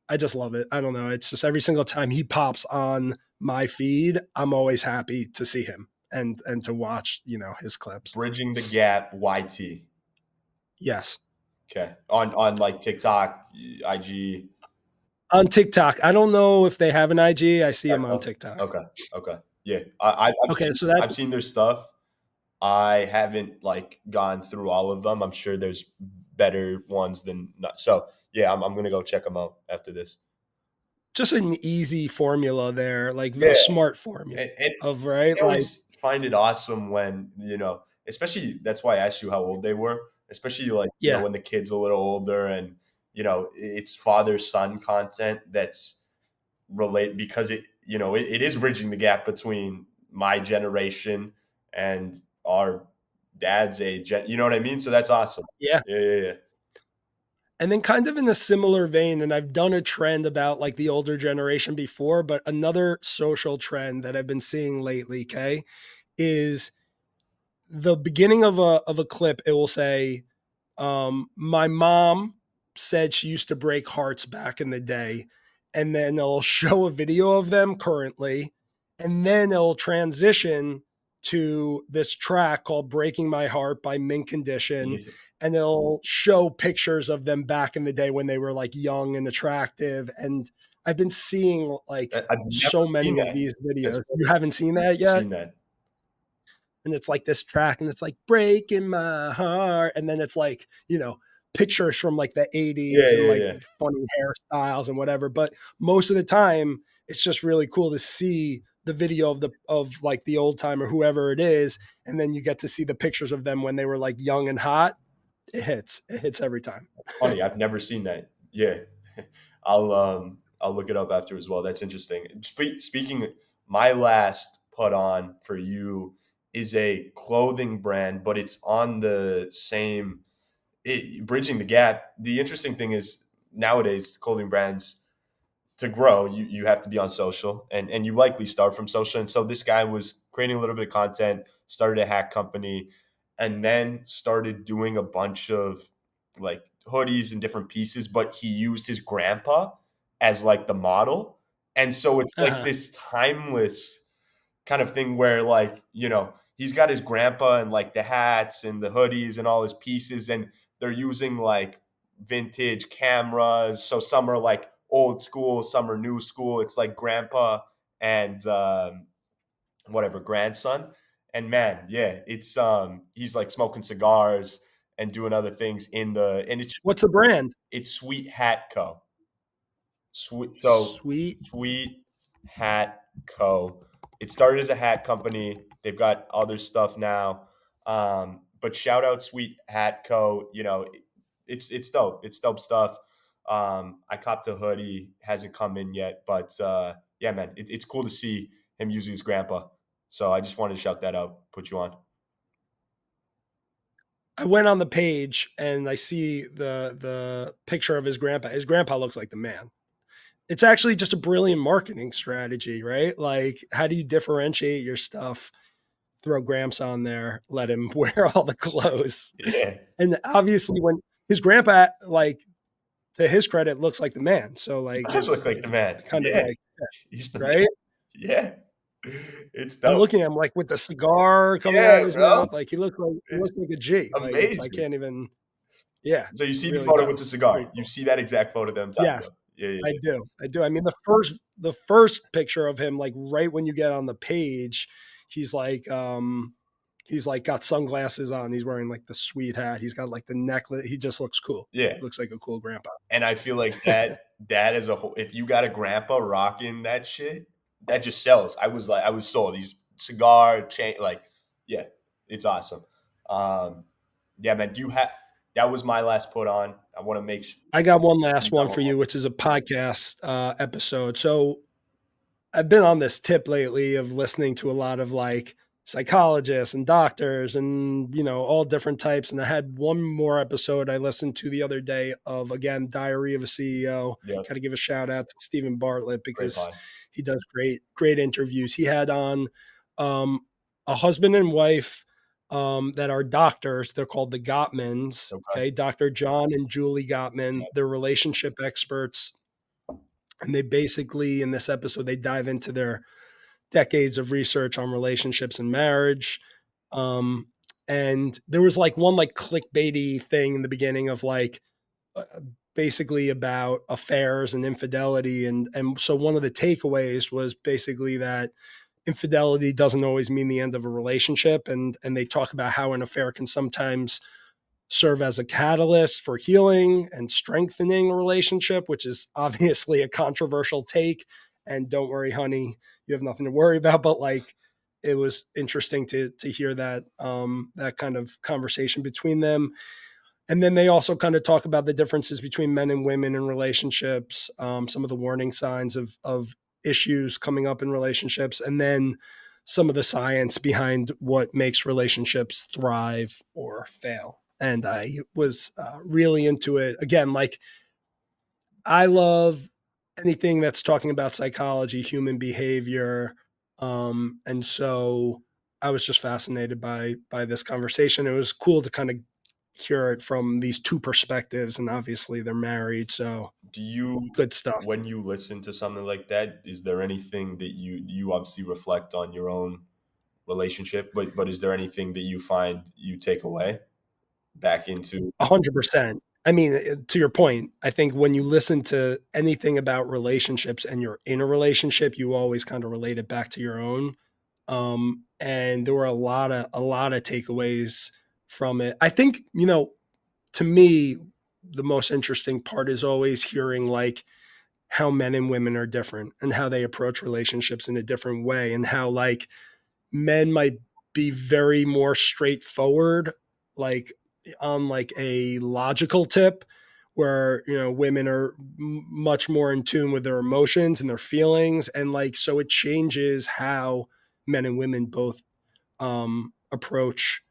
I just love it. I don't know. It's just every single time he pops on my feed, I'm always happy to see him and to watch his clips. Bridging the Gap YT. Yes, Okay. On like TikTok, IG. on TikTok. I don't know if they have an IG. I see him on Okay. TikTok. Okay. Okay. Yeah. I've Okay, seen so that's I've seen their stuff. I haven't like gone through all of them. I'm sure there's better ones than not. So yeah, I'm gonna go check them out after this. just an easy formula there, like a Yeah. smart formula And of right, I like always find it awesome when, especially that's why I asked you how old they were, especially like, yeah, when the kid's a little older and, it's father son content that's relate because it is bridging the gap between my generation and our dad's age. You know what I mean? So that's awesome. yeah. Yeah, yeah, yeah. And then kind of in a similar vein, and I've done a trend about like the older generation before, but another social trend that I've been seeing lately, okay, is the beginning of a clip, it will say, my mom said she used to break hearts back in the day. And then it'll show a video of them currently. And then it'll transition to this track called Breaking My Heart by Mint Condition. Yeah. And it'll show pictures of them back in the day when they were like young and attractive. And I've been seeing like I've never so seen many of that. these That's videos. funny. You haven't seen that I've yet? seen that. And it's like this track and it's like breaking my heart, and then it's like pictures from like the Yeah, 80s and yeah, like yeah. funny hairstyles and whatever, but most of the time it's just really cool to see the video of like the old time or whoever it is, and then you get to see the pictures of them when they were like young and hot. It hits every time. Funny. I've never seen that. Yeah. I'll look it up after as well. That's interesting. Speaking, my last put on for you is a clothing brand, but it's on the same bridging the gap. The interesting thing is nowadays clothing brands to grow, you have to be on social and you likely start from social. And so this guy was creating a little bit of content, started a hat company, and then started doing a bunch of like hoodies and different pieces, but he used his grandpa as like the model. And so it's like Uh-huh. this timeless kind of thing where like, he's got his grandpa and like the hats and the hoodies and all his pieces and they're using like vintage cameras. So some are like old school, some are new school. It's like grandpa and whatever grandson. And man, yeah, it's he's like smoking cigars and doing other things and it's just What's the brand? it's Sweet Hat Co. Sweet. Sweet Hat Co. It started as a hat company. They've got other stuff now. But shout out Sweet Hat Co. It's dope. It's dope stuff. I copped a hoodie, hasn't come in yet, but yeah, man, it's cool to see him using his grandpa. So I just wanted to shout that out, put you on. I went on the page and I see the picture of his grandpa. His grandpa looks like the man. It's actually just a brilliant marketing strategy, right? Like, how do you differentiate your stuff? Throw Gramps on there, let him wear all the clothes. Yeah, And obviously, when his grandpa, like, to his credit, looks like the man. So, he like, does look it's like the man. kind of Yeah, like, he's the man. right? Yeah, it's I'm dope. looking at him like with the cigar coming out Yeah, of his bro, mouth. Like, he it's looks like a G. Like, I amazing. can't even, yeah, So you it see the really photo with the does. It's cigar. pretty You cool. see that exact photo that I'm talking Yes. about. Yeah, yeah, I do. I do. I mean, the first picture of him, like right when you get on the page, he's like he's like got sunglasses on. He's wearing like the sweet hat. He's got like the necklace. He just looks cool. yeah. Yeah. He looks like a cool grandpa. And I feel like that as a whole, if you got a grandpa rocking that shit, that just sells. I was sold. These cigar chain, like, yeah, it's awesome. Um, yeah, man. Do you have? That was my last put on. I want to make sure I got one you last got one one for more. you, which is a podcast episode. So I've been on this tip lately of listening to a lot of like psychologists and doctors and all different types. And I had one more episode I listened to the other day of, again, Diary of a CEO. Yeah, Got to give a shout out to Stephen Bartlett great because pod. he does great interviews. He had on um, a husband and wife that are doctors. They're called the Gottmans. Okay. Okay, Dr. John and Julie Gottman. They're relationship experts, and they basically, in this episode, they dive into their decades of research on relationships and marriage. Um, and there was like one like clickbaity thing in the beginning of like uh, basically about affairs and infidelity, and so one of the takeaways was basically that infidelity doesn't always mean the end of a relationship, and they talk about how an affair can sometimes serve as a catalyst for healing and strengthening a relationship, which is obviously a controversial take. And don't worry, honey, you have nothing to worry about. But like, it was interesting to hear that that kind of conversation between them. And then they also kind of talk about the differences between men and women in relationships, some of the warning signs of issues coming up in relationships, and then some of the science behind what makes relationships thrive or fail. And I was really into it. Again, like, I love anything that's talking about psychology, human behavior, and so I was just fascinated by this conversation. It was cool to kind of hear it from these two perspectives, and obviously they're married, so Do you, good stuff. when you listen to something like that, is there anything that you obviously reflect on your own relationship, but is there anything that you find you take away back into? 100%. I mean, to your point, I think when you listen to anything about relationships and you're in a relationship, you always kind of relate it back to your own. And there were a lot of takeaways from it. I think, to me, the most interesting part is always hearing like how men and women are different and how they approach relationships in a different way, and how like men might be very more straightforward, like on like a logical tip, where women are much more in tune with their emotions and their feelings, and like so it changes how men and women both approach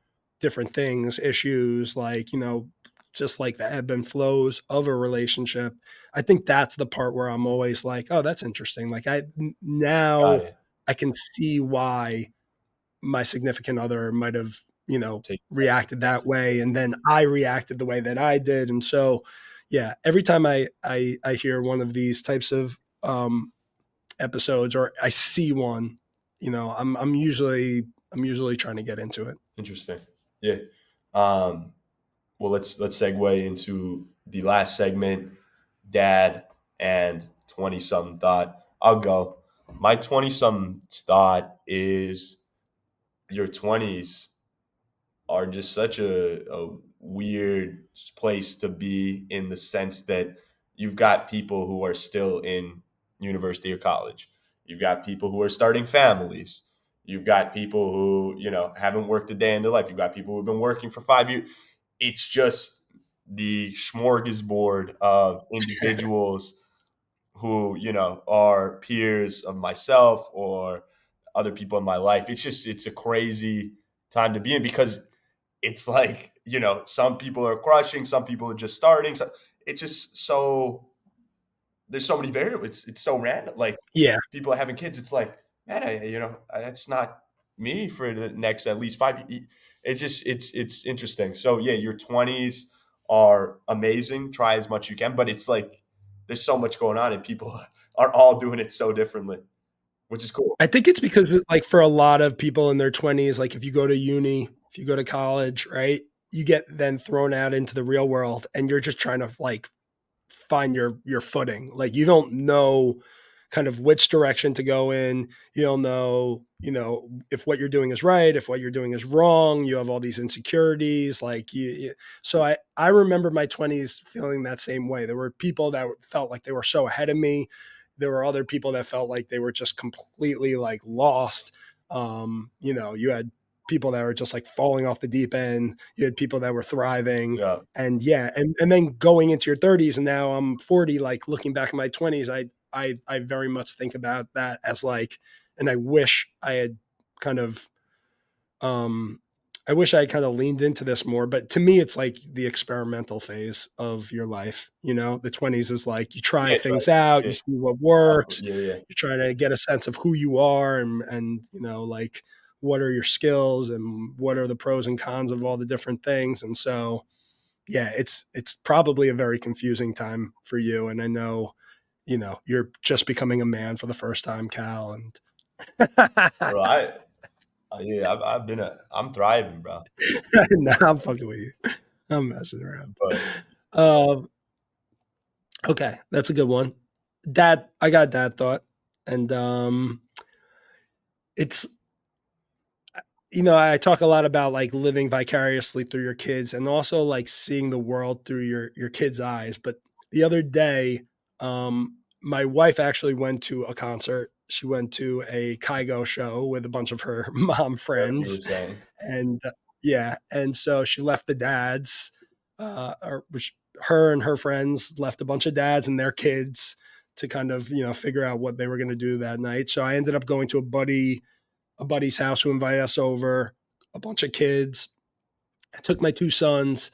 different things, issues, like just like the ebb and flows of a relationship. I think that's the part where I'm always like, oh, that's interesting. Like, Got now it. I can see why my significant other might have, Take reacted that way, and then I reacted the way that I did. And so, yeah, every time I hear one of these types of episodes, or I see one, I'm usually trying to get into it. interesting. Yeah. Um, well, let's segue into the last segment, dad and 20 something thought. I'll go. My 20 something thought is your 20s are just such a weird place to be, in the sense that you've got people who are still in university or college. You've got people who are starting families. You've got people who, haven't worked a day in their life. You've got people who've been working for 5 years. It's just the smorgasbord of individuals who, are peers of myself or other people in my life. It's a crazy time to be in, because it's like, some people are crushing, some people are just starting. So it's just so, there's so many variables. It's so random. Like, Yeah. people are having kids. It's like, man, that's not me for the next at least 5 years. It's interesting. So yeah, your 20s are amazing. Try as much you can, but it's like there's so much going on, and people are all doing it so differently, which is cool. I think it's because, like, for a lot of people in their 20s, like if you go to uni, if you go to college, right, you get then thrown out into the real world, and you're just trying to like find your footing. Like, you don't know kind of which direction to go in. You don't know, if what you're doing is right, if what you're doing is wrong. You have all these insecurities. Like, so I remember my 20s feeling that same way. There were people that felt like they were so ahead of me. There were other people that felt like they were just completely like lost. You had people that were just like falling off the deep end. You had people that were thriving. Yeah. And yeah, and then going into your 30s, and now I'm 40, like looking back at my 20s, I very much think about that as like, and I wish I had kind of, um, I wish I kind of leaned into this more, but to me, it's like the experimental phase of your life. You know, the 20s is like you try Yeah, things out, yeah, you see what works, yeah, yeah. you're trying to get a sense of who you are, and you know, like what are your skills and what are the pros and cons of all the different things. And so, yeah, it's probably a very confusing time for you. And I know, you know, you're just becoming a man for the first time, Cal, and Bro, yeah, I'm thriving, bro. no, I'm fucking with you. I'm messing around. But Um, okay, that's a good one. Dad, I got dad thought, and it's you know, I talk a lot about like living vicariously through your kids, and also like seeing the world through your kids' eyes. But the other day, my wife actually went to a concert. She went to a Kygo show with a bunch of her mom you were friends, saying, and yeah, and so she left the dads, or which her and her friends left a bunch of dads and their kids to kind of figure out what they were going to do that night. So I ended up going to a buddy's house who invited us over, a bunch of kids. I took my two sons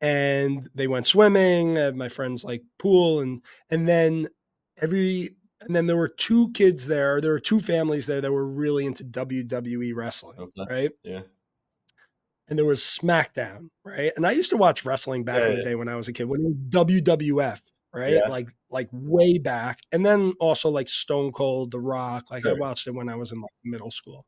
and they went swimming at my friend's like pool, and then every and then there were two kids there. There were two families there that were really into WWE wrestling, okay, right? yeah, And there was SmackDown, right? And I used to watch wrestling back yeah, in the yeah, day when I was a kid, when it was WWF, right? yeah, Like way back. And then also like Stone Cold, The Rock. Like I sure, watched it when I was in like middle school.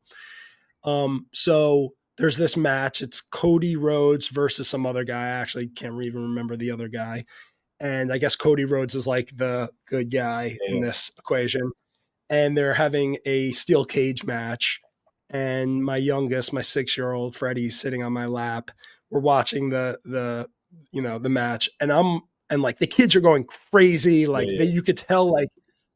So there's this match. It's Cody Rhodes versus some other guy. I actually can't even remember the other guy. And I guess Cody Rhodes is like the good guy yeah, in yeah, this equation. And they're having a steel cage match. And my youngest, my 6-year-old Freddie's sitting on my lap. We're watching the match, and like the kids are going crazy. yeah, Like yeah, you could tell like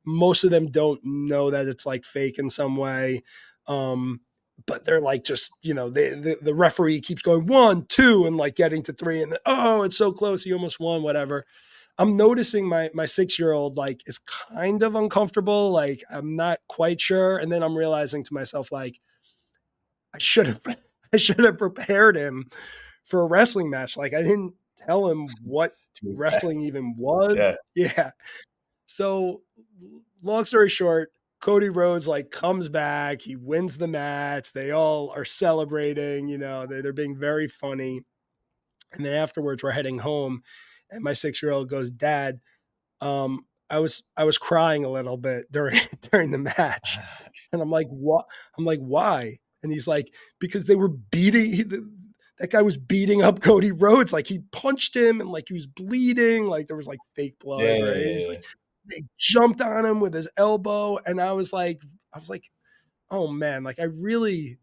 most of them don't know that it's like fake in some way. Um, but they're like just the referee keeps going 1 2 and like getting to 3, and then, oh, it's so close, he almost won, whatever. I'm noticing my 6-year-old like is kind of uncomfortable, like I'm not quite sure, and then I'm realizing to myself like I should have I should have prepared him for a wrestling match. Like I didn't tell him what too bad. wrestling even was. Yeah, Yeah. So long story short, Cody Rhodes like comes back, he wins the match. They all are celebrating, they're being very funny. And then afterwards we're heading home and my 6-year-old goes, "Dad, I was crying a little bit during during the match." And I'm like, "What?" I'm like, "Why?" And he's like, "Because they were that guy was beating up Cody Rhodes. Like he punched him and like he was bleeding. Like there was like fake yeah, blood, yeah, right?" He's yeah, like, they jumped on him with his elbow. And I was like, oh man, like I really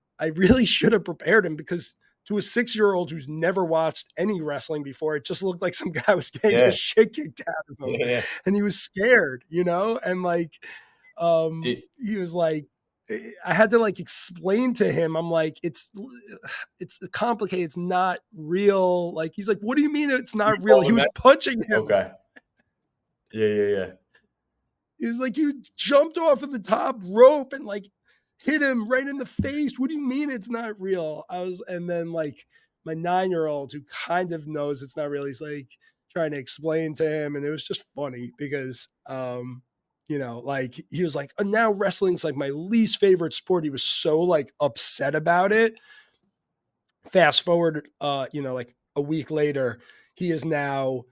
should have prepared him, because to a 6-year-old who's never watched any wrestling before, it just looked like some guy was getting yeah, his shit kicked out of him, yeah, yeah. and he was scared, and like he was like, I had to like explain to him. I'm like, it's complicated. It's not real. Like he's like, what do you mean it's You not real? told He him was that? punching him. Okay. Yeah, yeah, yeah. He was like, he jumped off of the top rope and like hit him right in the face. What do you mean it's not real? And then like my 9-year-old who kind of knows it's not real, he's like trying to explain to him. And it was just funny because, like he was like, oh, now wrestling's like my least favorite sport. He was so like upset about it. Fast forward, like a week later, he is now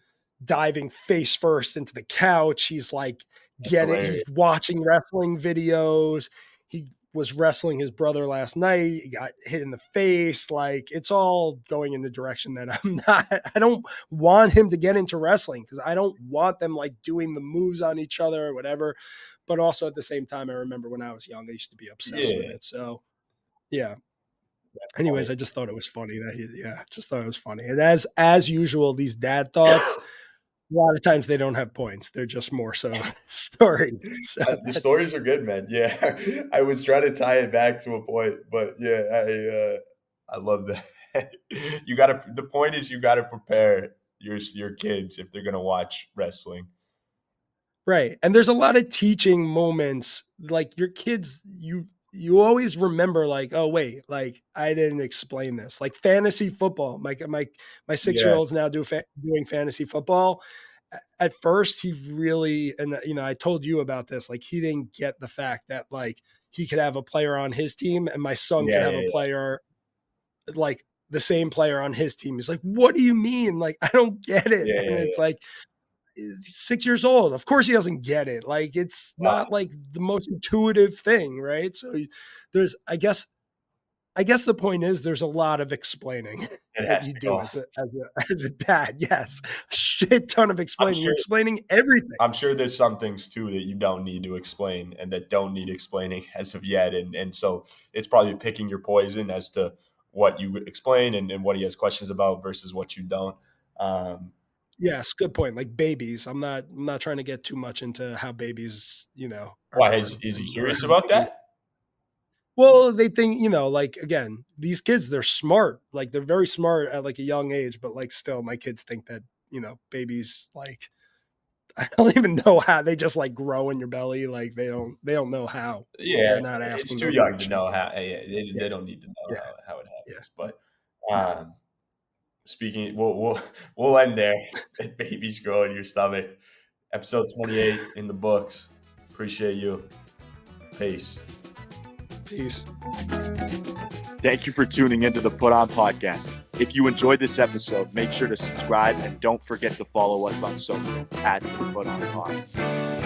diving face first into the couch. He's like That's he's hilarious. watching wrestling videos. He was wrestling his brother last night. He got hit in the face. Like it's all going in the direction that I don't want him to get into wrestling, because I don't want them like doing the moves on each other or whatever. But also at the same time, I remember when I was young, I used to be obsessed with Yeah, it. So yeah, that's anyways, funny. I just thought it was funny just thought it was funny. And as usual, these dad thoughts, a lot of times they don't have points. They're just more so stories. So The that's stories are good, man. Yeah, I was trying to tie it back to a point, but yeah, I love that. You gotta. The point is, you gotta prepare your kids if they're gonna watch wrestling. Right. And there's a lot of teaching moments. Like your kids, you always remember like, oh wait, like I didn't explain this. Like fantasy football. My 6 year Yeah, old's now doing fantasy football. At first, he really, and I told you about this. Like he didn't get the fact that like he could have a player on his team, and my son could yeah, have a yeah, player like the same player on his team. He's like, what do you mean? Like I don't get it. yeah, And yeah, it's yeah. like 6 years old. Of course he doesn't get it. Like it's not like the most intuitive thing, right? So there's, I guess the point is there's a lot of explaining It that has you to go. do as a dad. Yes, a shit ton of I'm explaining. You're sure. explaining everything. I'm sure there's some things too that you don't need to explain and that don't need explaining as of yet. And so it's probably picking your poison as to what you would explain and what he has questions about versus what you don't. Um, Yes, good point. Like babies, I'm not trying to get too much into how babies, are why born is he and or curious how about babies. that? Well, they think, like again, these kids, they're smart. Like they're very smart at like a young age, but like still my kids think that, babies like I don't even know how they just like grow in your belly. Like they don't know how. Yeah, They're not it's asking too those young to questions. know how. Yeah, Yeah, they don't need to know yeah, how it yeah. happens. But No. um, speaking, we'll end there. That babies grow in your stomach. Episode 28 in the books. Appreciate you. Peace. Peace. Thank you for tuning into the Put On Podcast. If you enjoyed this episode, make sure to subscribe and don't forget to follow us on social at the Put On Pod.